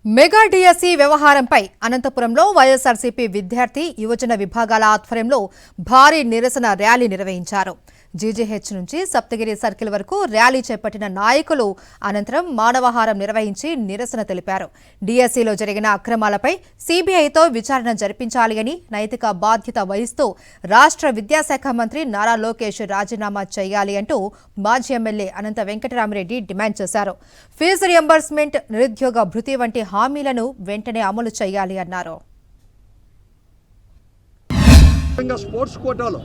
Mega DSC వ్యవహారంపై అనంతపురంలో వైఎస్ఆర్సీపీ విద్యార్థి యువజన విభాగాల ఆధ్వర్యంలో భారీ నిరసన ర్యాలీ నిర్వహించారు. జీజీహెచ్ నుంచి సప్తగిరి సర్కిల్ వరకు ర్యాలీ చేపట్టిన నాయకులు అనంతరం మానవహారం నిర్వహించి నిరసన తెలిపారు. డిఎస్సిలో జరిగిన అక్రమాలపై సీబీఐతో విచారణ జరిపించాలి అని, నైతిక బాధ్యత వహిస్తూ రాష్ట్ర విద్యాశాఖ మంత్రి నారా లోకేష్ రాజీనామా చేయాలి అంటూ మాజీ ఎమ్మెల్యే అనంత వెంకటరామిరెడ్డి డిమాండ్ చేశారు. ఫీజు రియంబర్స్మెంట్, నిరుద్యోగ భృతి వంటి హామీలను వెంటనే అమలు చేయాలి అన్నారు. స్పోర్ట్స్ కోటాలో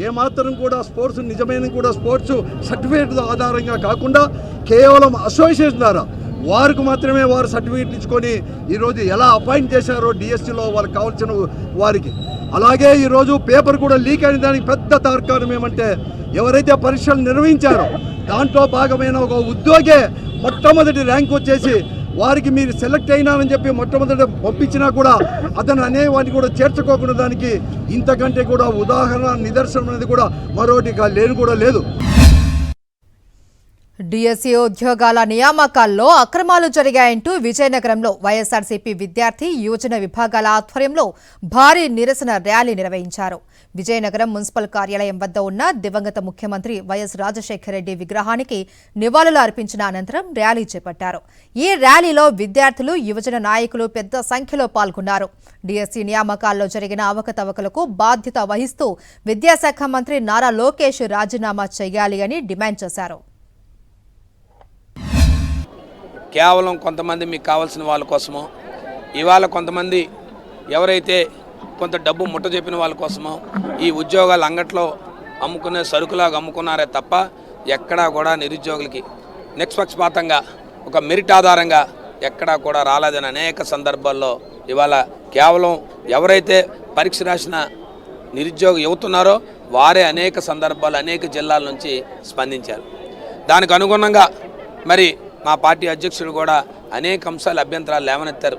ఏమాత్రం కూడా స్పోర్ట్స్ నిజమైన కూడా స్పోర్ట్స్ సర్టిఫికేట్ ఆధారంగా కాకుండా కేవలం అసోసియేషన్ ద్వారా వారికి మాత్రమే వారు సర్టిఫికేట్ ఇచ్చుకొని ఈరోజు ఎలా అపాయింట్ చేశారో డిఎస్సిలో వాళ్ళకి కావాల్సిన వారికి. అలాగే ఈరోజు పేపర్ కూడా లీక్ అయిన దానికి పెద్ద తార్కాణం ఏమంటే, ఎవరైతే పరీక్షలు నిర్వహించారో దాంట్లో భాగమైన ఒక ఉద్యోగే మొట్టమొదటి ర్యాంక్ వచ్చేసి వారికి మీరు సెలెక్ట్ అయినారని చెప్పి మొట్టమొదటి పంపించినా కూడా అతను అనేవాడిని కూడా చేర్చుకోకుండా దానికి ఇంతకంటే కూడా ఉదాహరణ నిదర్శనం అనేది కూడా మరొకటి లేని కూడా లేదు. డిఎస్సి ఉద్యోగాల నియామకాల్లో అక్రమాలు జరిగాయంటూ విజయనగరంలో వైఎస్ఆర్సీపీ విద్యార్థి యువజన విభాగాల ఆధ్వర్యంలో భారీ నిరసన ర్యాలీ నిర్వహించారు. విజయనగరం మున్సిపల్ కార్యాలయం వద్ద ఉన్న దివంగత ముఖ్యమంత్రి వైఎస్ రాజశేఖర రెడ్డి విగ్రహానికి నివాళులు అర్పించిన అనంతరం ర్యాలీ చేపట్టారు. ఈ ర్యాలీలో విద్యార్థులు, యువజన నాయకులు పెద్ద సంఖ్యలో పాల్గొన్నారు. డిఎస్సి నియామకాల్లో జరిగిన అవకతవకలకు బాధ్యత వహిస్తూ విద్యాశాఖ మంత్రి నారా లోకేష్ రాజీనామా చేయాలి అని డిమాండ్ చేశారు. కేవలం కొంతమంది మీకు కావాల్సిన వాళ్ళ కోసమో, ఇవాళ కొంతమంది ఎవరైతే కొంత డబ్బు ముట్ట చెప్పిన వాళ్ళ కోసమో ఈ ఉద్యోగాలు అంగట్లో అమ్ముకునే సరుకులాగా అమ్ముకున్నారే తప్ప ఎక్కడా కూడా నిరుద్యోగులకి నిష్పక్షపాతంగా ఒక మెరిట్ ఆధారంగా ఎక్కడా కూడా రాలేదని అనేక సందర్భాల్లో ఇవాళ కేవలం ఎవరైతే పరీక్ష రాసిన నిరుద్యోగ యువతున్నారో వారే అనేక సందర్భాలు అనేక జిల్లాల నుంచి స్పందించారు. దానికి అనుగుణంగా మరి మా పార్టీ అధ్యక్షుడు కూడా అనేక అంశాలు అభ్యంతరాలు లేవనెత్తారు.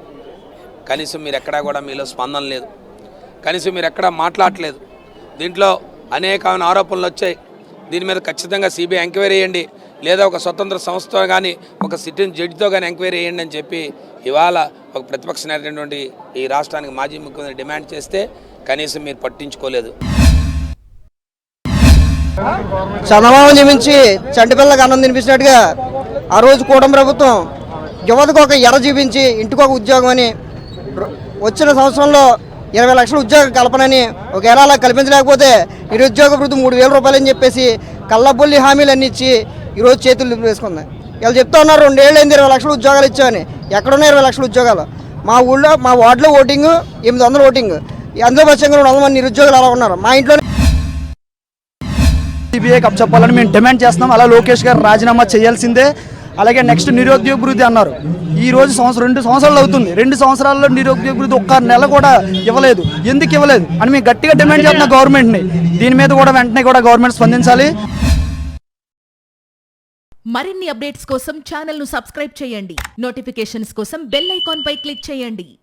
కనీసం మీరు ఎక్కడా కూడా మీలో స్పందన లేదు, కనీసం మీరు ఎక్కడా మాట్లాడలేదు. దీంట్లో అనేకమైన ఆరోపణలు వచ్చాయి. దీని మీద ఖచ్చితంగా సిబిఐ ఎంక్వైరీ చేయండి, లేదా ఒక స్వతంత్ర సంస్థతో కానీ ఒక సిట్టింగ్ జడ్జితో కానీ ఎంక్వైరీ చేయండి అని చెప్పి ఇవాళ ఒక ప్రతిపక్ష నేతటువంటి ఈ రాష్ట్రానికి మాజీ ముఖ్యమంత్రి డిమాండ్ చేస్తే కనీసం మీరు పట్టించుకోలేదు. చంద్రబాబు నియమించి చంటిపిల్లకి అన్నం తినిపించినట్టుగా ఆ రోజు కూటమి ప్రభుత్వం యువతకు ఒక ఎర చూపించి ఇంటికి ఒక ఉద్యోగం అని వచ్చిన సంవత్సరంలో 20 లక్షల ఉద్యోగ కల్పనని ఒక ఎరాలా కల్పించలేకపోతే నిరుద్యోగ భృతి 3,000 రూపాయలు అని చెప్పేసి కళ్ళబొల్లి హామీలు అన్ని ఇచ్చి ఈరోజు చేతులు వేసుకుంది. వీళ్ళు చెప్తా ఉన్నారు 2 ఏళ్ళైంది 20 లక్షల ఉద్యోగాలు ఇచ్చామని. ఎక్కడున్నాయి 20 లక్షల ఉద్యోగాలు? మా ఊళ్ళో మా వార్డులో ఓటింగ్ 800 ఓటింగ్, అందులో పక్షంగా 200 మంది నిరుద్యోగులు అలా ఉన్నారు. మా ఇంట్లో సిబిఐకి అప్పచెప్పాలని మేము డిమాండ్ చేస్తున్నాం. అలా లోకేష్ గారు రాజీనామా చేయాల్సిందే. అలాగే నెక్స్ట్ నిరుద్యోగ భృతి అన్నారు. ఈ రోజు 2 సంవత్సరాలు అవుతుంది. 2 సంవత్సరాల్లో నిరుద్యోగ భృతి ఒక్క నెల కూడా ఇవ్వలేదు. ఎందుకు ఇవ్వలేదు అని మేము గట్టిగా డిమాండ్ చేస్తున్నాం గవర్నమెంట్ని. దీని మీద కూడా వెంటనే కూడా గవర్నమెంట్ స్పందించాలి. మరిన్ని అప్డేట్స్ కోసం ఛానల్ ను సబ్స్క్రైబ్ చేయండి. నోటిఫికేషన్స్ కోసం బెల్ ఐకాన్ పై క్లిక్ చేయండి.